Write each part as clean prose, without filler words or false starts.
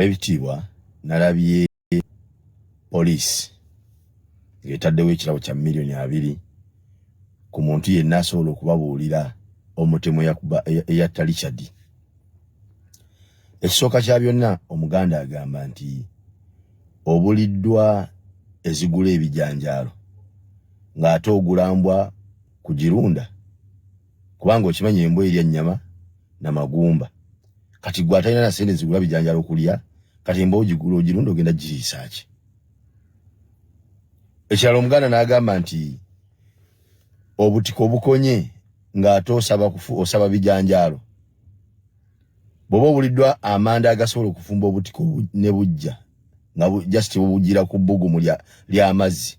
Ebitiibwa nalabye poliisi ng'etaddewo ekirabo kya $2,000,000 ku muntu yenna asobola okubabuulira Omutemu eyatta Richard. Ekisooka kya byonna Omuganda agamba nti obuliddwa ezigula ebijanjaalo ng'ate ogulambwa kugirunda kubanga okimanyi embwa erya nnyama na magumba. Kati gwe atalina na ssente zigula bijanjaalo okulya kati embwa ogigula ogirunda ogenda giriisa ki? Ekirala Omuganda n'agamba nti obutiko obukonye ng'ate osaba bijanjaalo. Bw'oba obuliddwa amanda agasobola okufumba obutiko ne bujja nga just bubugira ku bbugumu ly'amazzi.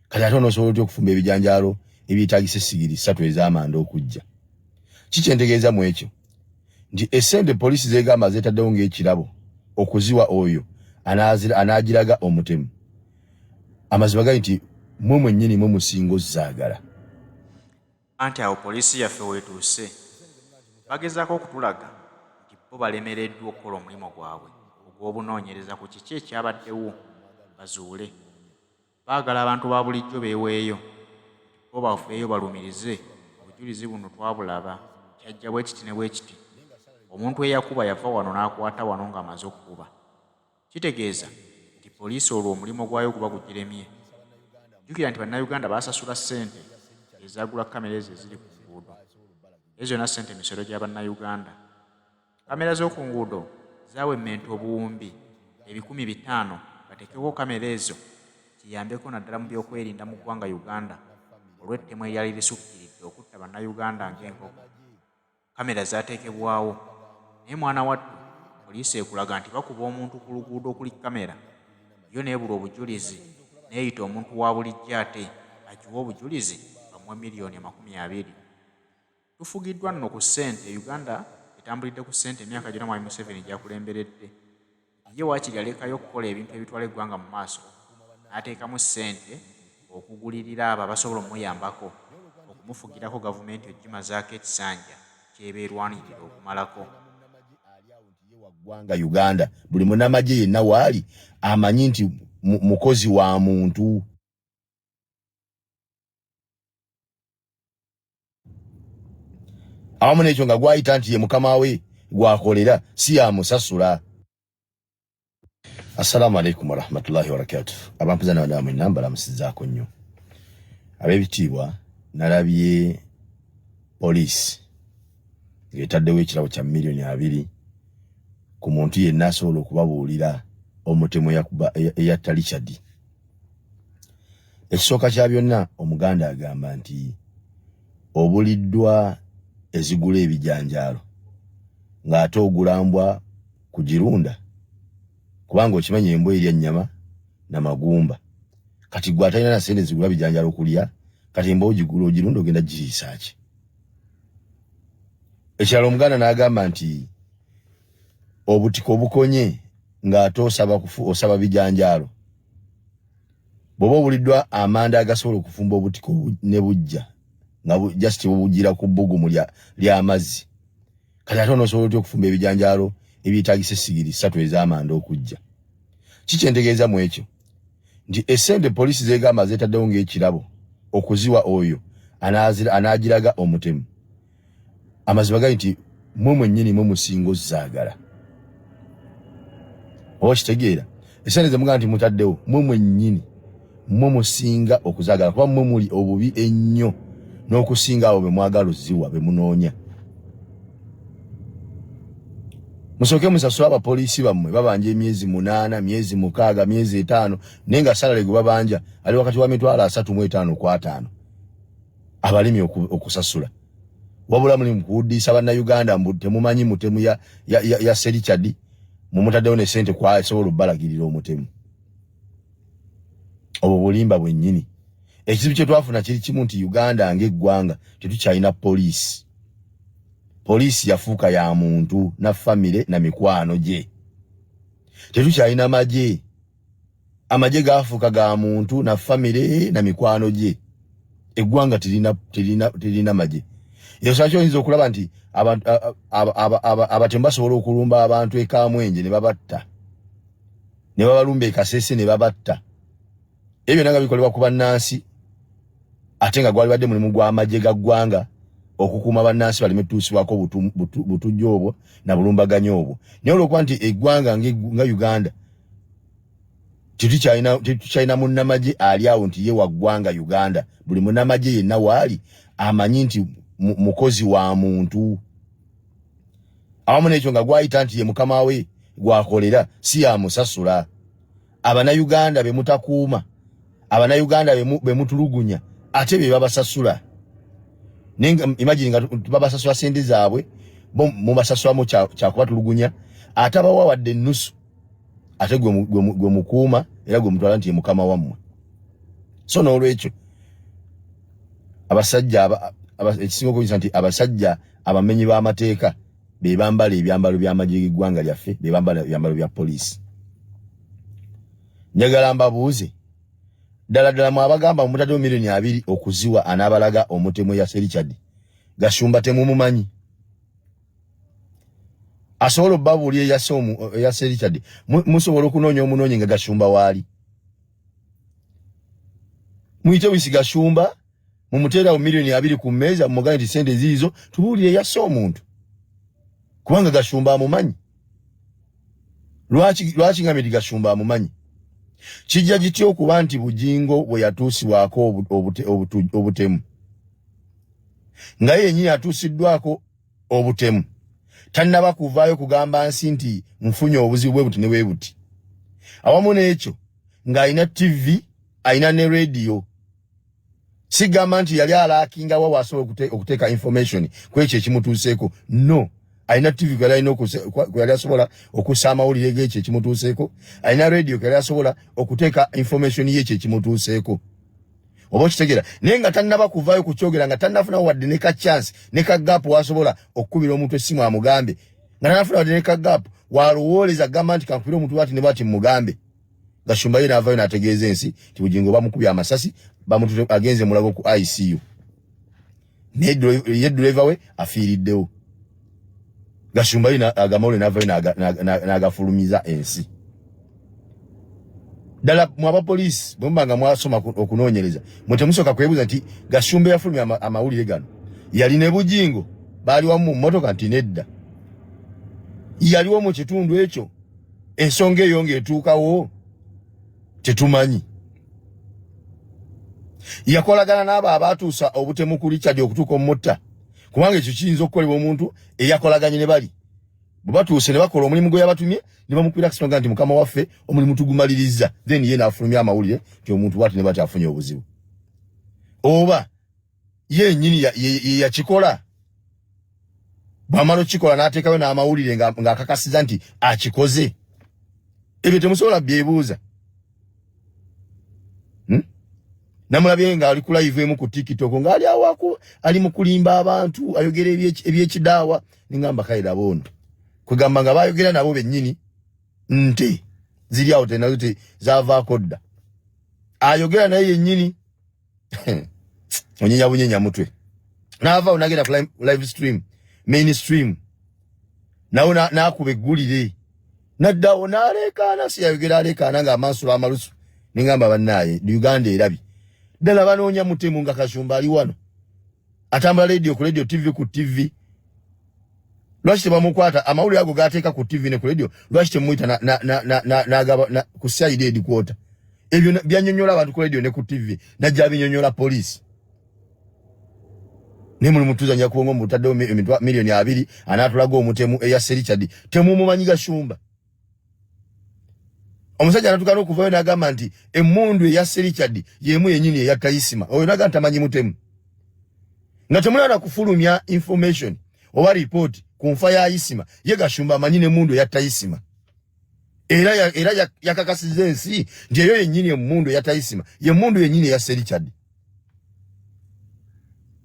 Kati ate onoosobola otya okufumba ebijanjaalo ebyetaagisa essigiri 3 ez'amanda okujja. Kiki entegeeza mu ekyo? Nti essente poliisi zeegamba zeetaddewo ng'ekirabo okuziwa oyo anaagiraga Omutemu. Amazima gali nti mmwe mwennyini mwe musinga ozzaagala. Anti awo poliisi yaffe weetuuse bagezaako okutulaga nti bo balemereddwa okukola omulimu gwabwe ogw'obunoonyereza ku kiki ekyabaddewo bazuule. Baagala abantu ba bulijjo beeweeyo bo bafeeyo balumirize obujulizi buno twabulaba kyajja bwe kiti ne bwe kiti. Omuntu eyakuba yava wano n'akwata wano ng'amaze okukuba. Kitegeeza nti poliisi olwo omulimu gwayo guba gugiremye. Jjukira nti bannayuganda baasasula ssente ezaagula kamera ezo eziri ku nguudo. Ezo zonna ssente misolo gya bannayuganda. Kamera z'oku nguudo zaawemmenta obuwumbi 500,000 bateekeko kamera ezo kiyambeko naddala mu byokwerinda mu ggwanga Uganda olw'ettemu eryali lisukkiridde okutta bannayuganda ng'enkoko. Kamera zaateekebwawo naye mwana wattu poliisi ekulaga nti bakuba omuntu ku luguudo okuli kamera yo neebula obujulizi neeyita omuntu wa bulijjo ate agiwa obujulizi bamuwe $20,000,000. Tufugiddwa nno ku ssente. Uganda etambulidde ku ssente emyaka gyonna Mwami Museveni gyakulemberedde. Ye waakiri alekayo okukola ebintu ebitwala eggwanga mu maaso n'ateekamu ssente okugulirira abo abasobola omuyambako okumufugirako gavumenti ogimazaako ekisanja ky'ebeerwanirira okumalako. Ggwanga Uganda buli munnamagye yenna waali amanyi nti mukozi wa muntu. Awamu n'ekyo nga gwayita nti ye mukama we gwakolera si yamusasula. Assalamu alaikum warahmatullahi wabarakatuh. Abampuza n'abadamu enamba lamusizaako nnyo. Ab'ebitiibwa nalabye poliisi ng'etaddewo ekirabo kya $2,000,000 ku muntu yenna asobola okubabuulira Omutemu eyatta Richard. Ekisooka kya byonna Omuganda agamba nti obuliddwa ezigula ebijanjaalo ng'ate ogulambwa kugirunda kubanga okimanyi embwa erya nnyama na magumba. Kati gwe atalina na ssente zigula bijanjaalo okulya kati embwa ogigula ogirunda ogenda giriisa ki? Ekirala Omuganda n'agamba nti obutiko obukonye ng'ate osaba bijanjaalo. Bw'oba obuliddwa amanda agasobola okufumba obutiko ne bujja nga just bubugira ku bbugumu ly'amazzi. Kati ate onoosobola otya okufumba ebijanjaalo ebyetaagisa essigiri 3 ez'amanda okujja. Kiki entegeeza mu ekyo? Nti essente poliisi zeegamba zeetaddewo ng'ekirabo okuziwa oyo anaagiraga Omutemu. Amazima gali nti mmwe mwennyini mwe musinga ozzaagala. Oba kitegeera essente ze mugamba nti mutaddewo mmwe mwennyini mmwe musinga okuzaagala kuba mmwe muli obubi ennyo n'okusinga abo be mwagala oziwa be munoonya. Musooke musasula abapoliisi bammwe babanja emyezi 8, myezi 6, myezi 5 naye nga salary gwe babanja ali wakati wa $35,000 ku 5 abalimi okusasula. Wabula muli mukuwuddisa bannayuganda mbu temumanyi Mutemu ya Richard mumutaddewo ne ssente kwasobola obbalagirira Omutemu. Obwo bulimba bwennyini. Ekizibu kye twafuna kiri kimu nti Uganda ng'eggwanga tetukyalina poliisi. Poliisi yafuuka ya muntu na famire na mikwano gye. Tetukyalina magye. Amagye gaafuuka ga muntu na famire na mikwano gye. Eggwanga terina magye. Ekyo oyinza okulaba nti abatemu basobola okulumba abantu ekamwenje ne babatta ne babalumba ekasese ne babatta ebyo nanga bikolebwa ku bannansi ate nga gwali badde mulimu gw'amagye ga ggwanga okukuuma bannansi baleme tuusibwako butujjo obwo na bulumbaganyo obwo naye olwokuba nti eggwanga nga Uganda tetukyalina munnamagye ali awo nti ye wa ggwanga Uganda buli munnamagye yenna waali amanyi nti mukozi wa muntu awamu n'ekyo nga gwayita nti ye mukama we gwakolera si yamusasula Abannayuganda be mutakuuma Abannayuganda be mutulugunya ate be babasasula ninga imagine nga babasasula sente zaabwe bo mubasasula mu kyakubatulugunya ate abawa wadde nusu ate gwe mukuuma era gwe mutwala nti ye mukama wammwe so n'olwekyo abasajja ekisinga okunyisa nti abasajja abamenyi b'amateeka be bambala ebyambalo by'amagye g'eggwanga lyaffe be bambala ebyambalo bya poliisi njagala mbabuuze ddala mu abagamba mutaddewo miliyoni 2 okuziwa anaabalaga omutemu ya Richard Gashumba temumumanyi asobola obbabuuli eya Richard musobola okunoonya omunoonyi nga Gashumba waali muyite wisi Gashumba mumuteerawo miliyoni 2 ku mmeeza mumugane nti sente ziizo tubuulire yasse omuntu kubanga Gashumba amumanyi lwaki ngamedi Gashumba amumanyi kijja gitya okuba nti bujingo bwe yatuusibwako obutemu nga yennyini atuusiddwako obutemu tannaba kuvaayo kugamba nsi nti nfunye obuzibu bwe buti ne bwe buti awamu n'ekyo ng'alina TV alina ne radio sigamba nti yali alaakinga wa wasobola okuteeka information kwekyo ekimutuuseeko no alina TV kwe yali asobola okussa amawulire g'ekyo ekimutuuseeko alina radio kwe yali asobola okuteeka information y'ekyo ekimutuuseeko oba okitegeera naye nga tannaba kuvaayo kukyogera nga tannafunawo wadde ne ka chance ne ka gap wasobola okukubira omuntu essimu amugambe nga tannafuna wadde ne ka gap waluwooleza gamba nti kankubira omuntu bwati ne bwati mugambe Gashumba ye n'avaayo n'ategeeza ensi ti bugingo bamukubye amasasi agenze mulago ku ICU ye driver we afiiriddewo Gashumba ye agamawule n'avaayo n'agafulumiza ensi ddala mu abapoliisi bwe mubanga mwasoma okunoonyereza mutemusooka kwebuuza nti Gashumba yafulumya amawulire gano yali ne bugingo baali wamu mu mmotoka nti nedda yaliwo mu kitundu ekyo ensonga eyo ng'etuukawo tetumanyi yakolagana n'abo abaatuusa obutemu ku Richard okutuuka omutta kubanga ekyo kiyinza okukolebwa omuntu eyakolaganye ne bali bwe batuuse ne bakola omulimu gwe yabatumye ne bamukubira kisonga nti mukama waffe omulimu tugumaliriza then ye n'afulumya amawulire nti omuntu bwati ne bati afunye obuzibu oba yennyini yakikola bw'amala okikola n'ateekayo n'amawulire ng'akakasiza nti akikoze ebyo temusobola byebuuza namulabye nga ali ku live emu ku TikTok ng'ali awaku ali mu kulimba abantu ayogera ebyekidaawa ningamba kaira bondo kugamba nga bayogera nabo bennyini nti ziri awo tenazo zavaako dda ayogera naye yennyini onyenya bunyenya mutwe n'avaawo n'agenda ku live stream mainstream nawo n'akuba eggulire naddawo n'aleekaana si yayogera aleekaana ng'amansula amalusu ningamba bannaaye Uganda erabye ddala banoonya mutemu nga Kashumba ali wano atambula radio ku radio TV ku TV lwaki tebamukwata amawulire ago gateeka ku TV ne ku radio lwaki temuyita n'agaba ku side headquarter ebyo byanyonyola abantu ku radio ne ku TV najja binyonyola police ne muli mutuzanya kuongo mutaddewo miliyoni 2 anaatulaga omutemu eya Richard temumumanyi Gashumba omusajja anatuka n'okuvaayo n'agamba nti emmundu eya Richard yemu yennyini eya Tayisima oyo naga ntamanyi mutemu nga temulana kufulumya information oba report ku nfa ya Isima ye Gashumba amanyi n'emmundu eya Tayisima era yakakasiza ensi nti eyo yennyini emmundu eya Tayisima yemmundu yennyini eya Richard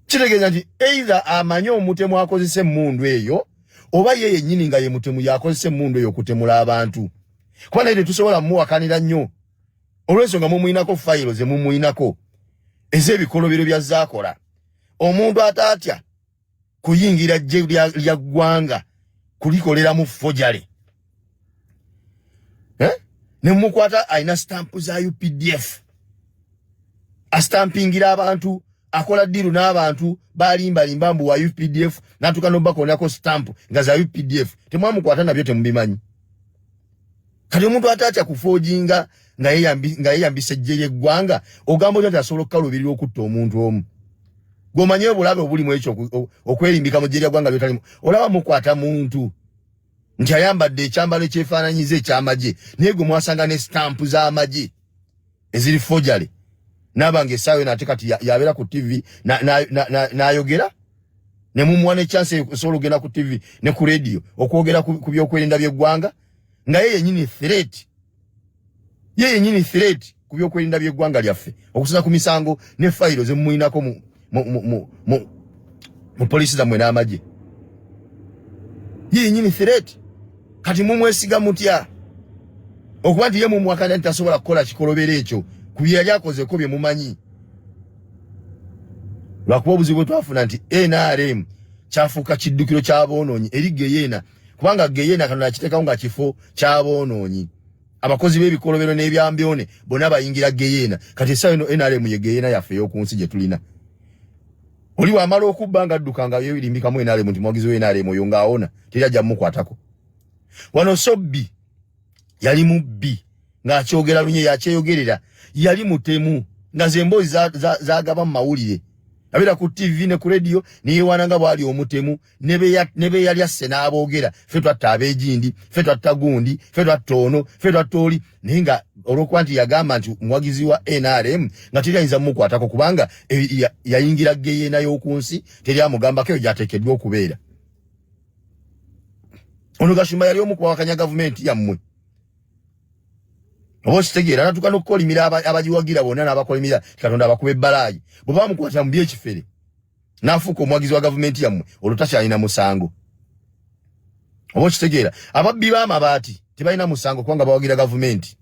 kitegeeza nti either amanyi omutemu akozesa emmundu eyo oba ye yennyini nga ye mutemu yakozesa emmundu eyo okutemula abantu kuba naye tetusobola mumuwakanira nnyo olw'ensonga mumuyinako fayiro ze mumuyinako ez'ebikolobero byazaakola omuntu ataatya kuyingira gye lya ggwanga kulikoleramu fojale ne mukwata aina stamp za UPDF astampingira abantu akola diru n'abantu balimba mbu wa UPDF natukano bakonako stamp nga za UPDF temwamukwata nabyo temubimanyi kati omuntu ataacha kufojinga nga yeyambise jjere gwanga ogambo nti asobola okukalubirira okutta omuntu omu gomanye obulabe obuli mu ekyo okwerimbika mu jjere gwanga lyotalimu olaba mukwata muntu nti ayambadde ekyambalo ekyefaananyiza eky'amagye naye gwe mwasanga ne stamp z'amagye eziri forgery nabange essaawa eno ate kati yabeera ku TV n'ayogera ne mumuwa ne chance osobola okugenda ku TV ne ku radio okwogera ku byokwerinda by'eggwanga nga ye yennyini threat ku byokwerinda by'eggwanga lyaffe okusinza ku misango ne fayiro ze mumuyinako mu polisi zammwe n'amagye ye yennyini threat kati mumwesiga mutya okuba nti ye mumuwakanya nti tasobola kukola kikolobero ekyo ku bye yali akozeko bye mumanyi lwakuba obuzibu bwe twafuna nti NRM kyafuuka kiddukiro ky'aboonoonyi eri Geyena kubanga Geyena kano nakiteekawo nga kifo ky'aboonoonyi abakozi b'ebikolobero n'ebyambyone bonna bayingira Geyena kati essaawa eno NRM ye Geyena yaffe ey'oku nsi gye tulina oli wamala okubba nga adduka nga yebirimbikamu NRM nti muwagizi we NRM oyo ng'awona teri ajja mumukwatako wano Sobbi yali mubbi ng'akyogera lunye yakyeyogerera yali mutemu nga zemboozi zagaba mu mawulire abira ku TV ne ku radio niyewananga bwali omutemu nebe yali asse n'aboogera ffe twatta ab'egindi ffe twatta gundi ffe twatta ono ffe twatta oli naye nga olw'okuba nti yagamba nti muwagizi wa NRM nga teri ayinza mumukwatako kubanga yayingira Geyena y'oku nsi teri amugambako eyo gyateekeddwa okubeera ono Gashumba yali omu kubawakanya gavumenti yammwe obo kitegeera natuka n'okukolimira abagiwagira bonna n'abakolimira Katonda abakuba ebbalaayi bwe bamukwata mu byekifere n'afuuka omuwagizi wa gavumenti yammwe olwo takyalina musango obo kitegeera ababbi b'amabaati tebalina musango kubanga bawagira gavumenti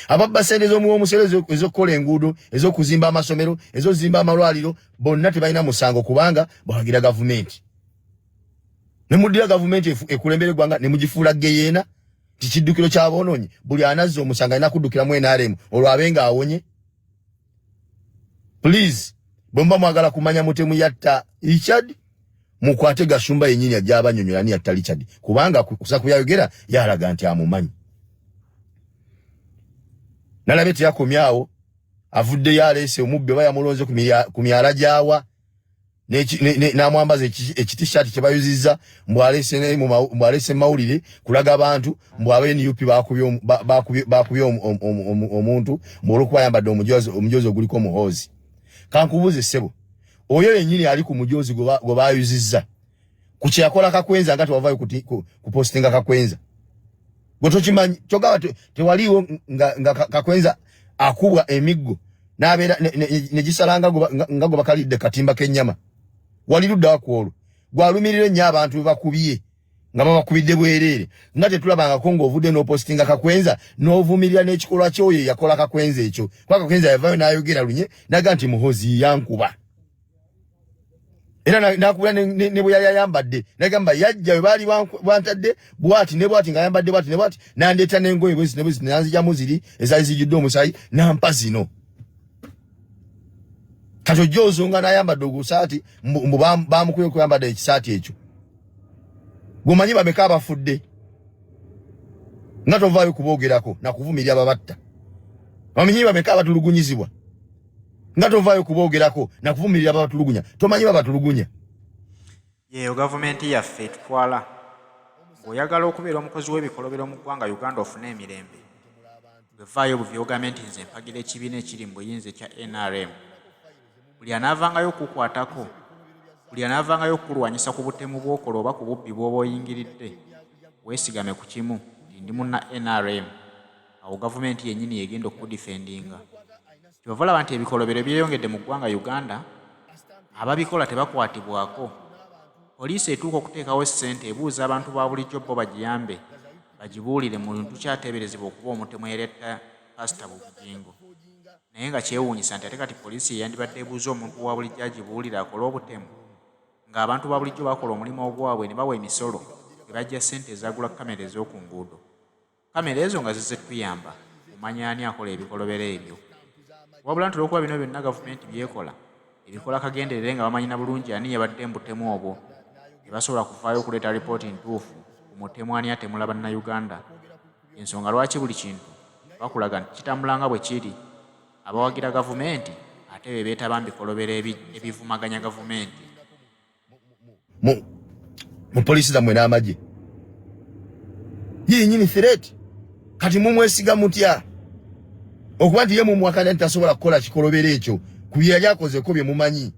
ababba sente z'omuwoomusero ez'okukola enguudo ez'okuzimba amasomero ez'ozimba amalwaliro bonna tebalina musango kubanga bawagira gavumenti ne muddira gavumenti ekulembera eggwanga ne mugifuula Geyena kiddukiro ky'aboonoonyi buli anazza omusanga alina kuddukiramu NRM olwo abenga awonye please bwe muba mwagala kumanya mutemu yatta Richard mukwate Gashumba yennyini ajja abanyonyola ni yatta Richard kubanga kusa kuyayogera yalaga nti amumanyi nalabe teyakomyawo avudde yaleese omubbe bayamulonze ku myala gyawa n'amwambaza ekitishati kye bayuzizza mbwalese mawulire kulaga abantu mbwabe NUP bakubye omuntu mbwolwokuba ayambadde omujoozi oguliko omuhoozi kankubuuze ssebo oyo yennyini ali ku mujoozi gwe bayuzizza ku kyeyakola Kakwenza nga tewavayo kupostinga Kakwenza gwe tokimanyi kyogaba tewaliiwo nga Kakwenza akubwa emiggo n'abeera ne gisala nga gwe bakalidde katimba k'ennyama wali ludda wakwolwo gwalumirira ennyo abantu be bakubye nga babakubidde bwereere nga tetulabangako ng'ovudde n'opostinga Kakwenza n'ovumirira n'ekikolwa kyoyo yakola Kakwenza ekyo kuba Kakwenza yavayo n'ayogera lunye naga nti muhozi yankuba era nakubira ne bwe yali ayambadde nagamba yajja we baali bantadde bwati ne bwati ng'ayambadde bwati ne bwati nandeeta n'engoye bwezi ne bwezi nanzijamu ziri ezaali zijjudde omusaayi nampa zino kati ojoozo nga n'ayambadde ogusaati mbu bamukubye okuyambadde ekisaati ekyo gwomanyi bameka abafudde nga tovaayo kuboogerako nakuvumirya babatta bamenyi bameka abatulugunyizibwa nga tovaayo kuboogerako nakuvumirira babatulugunya tomanyi babatulugunya yeeyo gavumenti yaffe etutwala ng'oyagala okubeera omukozi w'ebikolobero mu ggwanga Uganda ofune emirembe bwevaayo buvyogambye nti nze mpagira ekibiina ekiri mu buyinza ekya NRM buli anaavangayo okukwatako buli anaavangayo okukulwanyisa ku butemu bw'okola oba ku bubbi bw'oba oyingiridde weesigame ku kimu nti ndi munna NRM awo gavumenti yennyini yegenda okudifendinga kyova olaba nti ebikolobero byeyongedde mu ggwanga Uganda ababikola tebakwatibwako poliisi etuuka okuteekawo ssente ebuuza abantu ba bulijjo bo bagiyambe bagibuulire mu bintu kyateeberezebwa okuba omutemu eyaletta pasita Bugingo naye nga kyewuunyisa nti ate kati poliisi yandibadde ebuuza omuntu wa bulijjo agibuulire akole obutemu ng'abantu ba bulijjo bakola omulimu ogwabwe ne bawa emisolo ne bajja ssente ezagula kamera ez'oku nguudo kamera ezo nga zizze tuyamba kumanya ani akola ebikolobero ebyo. Wabula nti olw'okuba bino byonna gavumenti byekola ebikola kagenderere nga bamanyina bulungi ani yabadde mu butemu obwo, tebasobola kufaayo okuleeta lipooti ntuufu ku mutemu ani atemula bannayuganda. Ensonga lwaki buli kintu bakulaga nti kitambula nga bwe kiri, abawagira gavumenti ate be beetaba mu bikolobero ebivumaganya gavumenti. Mu poliisi zammwe n'amagye yennyini threat kati mumwesiga mutya okuba nti ye mumuwakanya nti tasobola kukola kikolobero ekyo ku bye yali akozeko bye mumanyi.